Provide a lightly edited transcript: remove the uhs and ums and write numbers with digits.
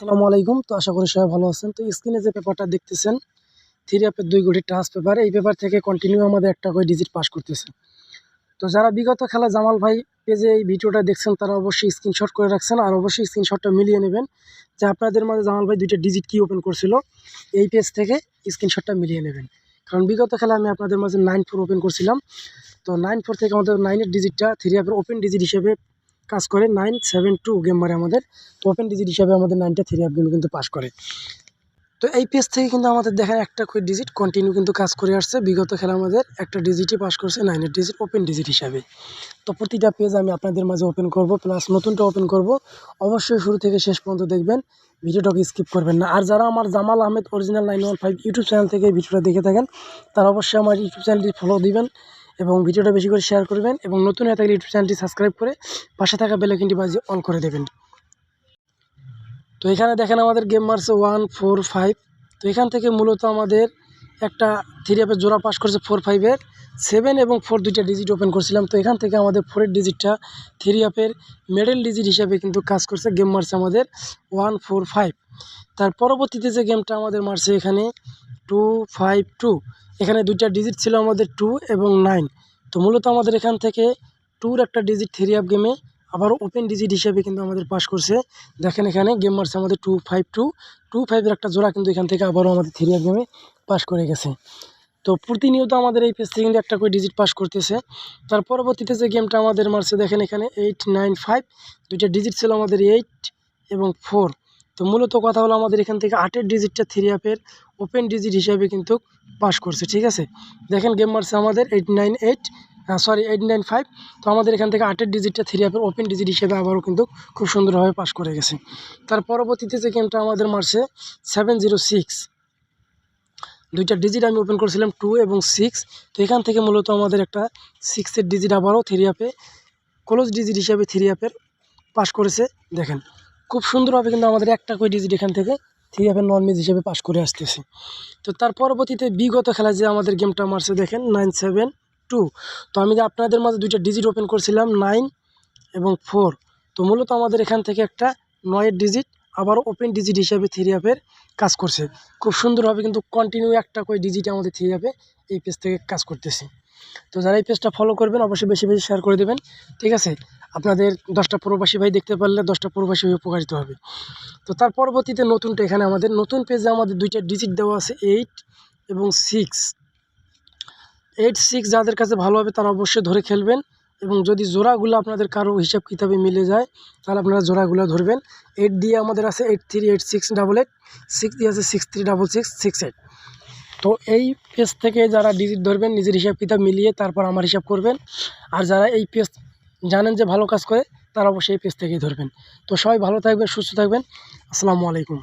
আসসালামু আলাইকুম। তো আশা করি সবাই ভালো আছেন। তো স্ক্রিনে যে পেপারটা দেখতেছেন, থ্রি অ্যাপের 2 কোটি টাচ পেপার, এই পেপার থেকে কন্টিনিউ আমাদের একটা করে ডিজিট পাস করতেছে। তো যারা বিগত খেলা জামাল ভাই পেজে এই ভিডিওটা দেখছেন, তারা অবশ্যই স্ক্রিনশট করে রাখছেন, আর অবশ্যই স্ক্রিনশটটা মিলিয়ে নেবেন যে আপনাদের মাঝে জামাল ভাই 2টা ডিজিট কি ওপেন করছিল, এই পেজ থেকে স্ক্রিনশটটা মিলিয়ে নেবেন। কারণ বিগত খেলা আমি আপনাদের মাঝে 9-4 ওপেন করছিলাম। তো 9-4 থেকে আমাদের 9-এর ডিজিটটা থ্রি অ্যাপের ওপেন ডিজিট হিসেবে কাজ করে। 9-7-2 গেম মারে আমাদের। তো ওপেন ডিজিট হিসাবে আমাদের 9টা থ্রি অ্যাপ গেমে কিন্তু পাস করে। তো এই পেজ থেকে কিন্তু আমাদের দেখেন একটা করে ডিজিট কন্টিনিউ কিন্তু কাজ করে আসছে। বিগত খেলা আমাদের একটা ডিজিটই পাস করছে 9-এর ডিজিট ওপেন ডিজিট হিসাবে। তো প্রতিটা পেজ আমি আপনাদের মাঝে ওপেন করব, প্লাস নতুনটা ওপেন করব। অবশ্যই শুরু থেকে শেষ পর্যন্ত দেখবেন, ভিডিওটাকে স্কিপ করবেন না। আর যারা আমার Jamal Ahmed original 915 YouTube channel থেকে এই ভিডিওটা দেখে থাকেন, তারা অবশ্যই আমার ইউটিউব চ্যানেলটি ফলো দিবেন এবং ভিডিওটা বেশি করে শেয়ার করবেন, এবং নতুন হয়ে থাকলে ইউটিউব চ্যানেলটি সাবস্ক্রাইব করে পাশে থাকা বেল আইকনটি বাজিয়ে অল করে দেবেন। তো এখানে দেখেন আমাদের গেম মারছে 1-4-5। তো এখান থেকে মূলত আমাদের একটা থ্রি অ্যাপের জোড়া পাস করছে 4-5-এর। 7 এবং 4 দুইটা ডিজিট ওপেন করছিলাম। তো এখান থেকে আমাদের 4-এর ডিজিটটা থ্রি অ্যাপের মিডল ডিজিট হিসাবে কিন্তু কাজ করছে। গেম মারছে আমাদের 1-4-5। তার পরবর্তীতে যে গেমটা আমাদের মারছে এখানে 2-5-2। এখানে দুইটা ডিজিট ছিল আমাদের 2 এবং 9। তো মূলত আমাদের এখান থেকে 2-র একটা ডিজিট থ্রি অ্যাপ গেমে আবার ওপেন ডিজিট হিসেবে কিন্তু আমাদের পাস করছে। দেখেন এখানে গেম মারছে আমাদের 2-5-2। 2-5-এর একটা জোড়া কিন্তু এখান থেকে আবারও আমাদের থ্রি অ্যাপ গেমে পাস করে গেছে। তো প্রতিনিয়ত আমাদের এই পেজ থেকে কিন্তু একটা করে ডিজিট পাস করতেছে। তার পরবর্তীতে যে গেমটা আমাদের মারছে দেখেন এখানে 8-9-5। দুইটা ডিজিট ছিল আমাদের 8 এবং 4। তো মূলত কথা হলো আমাদের এখান থেকে 8-এর ডিজিটটা থ্রি অ্যাপের ওপেন ডিজিট হিসাবে কিন্তু পাস করছে। ঠিক আছে, দেখেন গেম মারছে আমাদের 8-9-5। তো আমাদের এখান থেকে 8-এর ডিজিটটা থ্রি অ্যাপের ওপেন ডিজিট হিসেবে আবারও কিন্তু খুব সুন্দরভাবে পাস করে গেছে। তার পরবর্তীতে যে গেমটা আমাদের মারছে 7-0-6। দুইটা ডিজিট আমি ওপেন করেছিলাম 2 এবং 6। তো এখান থেকে মূলত আমাদের একটা 6-এর ডিজিট আবারও থ্রি অ্যাপে ক্লোজ ডিজিট হিসাবে থ্রি অ্যাপের পাস করেছে। দেখেন খুব সুন্দরভাবে কিন্তু আমাদের একটা করে ডিজিট এখান থেকে থ্রি অ্যাপের নন মিজ হিসেবে পাস করে আসতেছে। তো তার পরবর্তীতে বিগত খেলায় যে আমাদের গেমটা মারছে দেখেন 9-7-2। তো আমি যে আপনাদের মাঝে দুইটা ডিজিট ওপেন করছিলাম 9 এবং 4। তো মূলত আমাদের এখান থেকে একটা 9-এর ডিজিট আবার ওপেন ডিজিট হিসাবে থ্রি অ্যাপের কাজ করছে। খুব সুন্দরভাবে কিন্তু কন্টিনিউ একটা করে ডিজিট আমাদের থ্রি অ্যাপে এই পেজ থেকে কাজ করতেছে। তো যারা এই পেজটা ফলো করবেন অবশ্যই বেশি বেশি শেয়ার করে দেবেন। ঠিক আছে, আপনাদের 10টা প্রবাসী ভাই দেখতে পারলে 10টা প্রবাসী ভাই উপকারিত হবে। তো তার পরবর্তীতে নতুনটা এখানে আমাদের নতুন পেজে আমাদের দুইটা ডিজিট দেওয়া আছে 8 এবং 6। 8-6 যাদের কাছে ভালো হবে তারা অবশ্যই ধরে খেলবেন, এবং যদি জোড়াগুলো আপনাদের কারো হিসাব কিতাবে মিলে যায় তাহলে আপনারা জোড়াগুলো ধরবেন। 8 দিয়ে আমাদের আছে 838688, 6 দিয়ে আছে 636668। তো এই পেজ থেকে যারা ডিজিট ধরবেন নিজের হিসাব কিতাব মিলিয়ে তারপর আমার হিসাব করবেন। আর যারা এই পেজ জানেন যে ভালো কাজ করে তারা অবশ্যই এই পেজ থেকেই ধরবেন। তো সবাই ভালো থাকবেন, সুস্থ থাকবেন। আসসালামু আলাইকুম।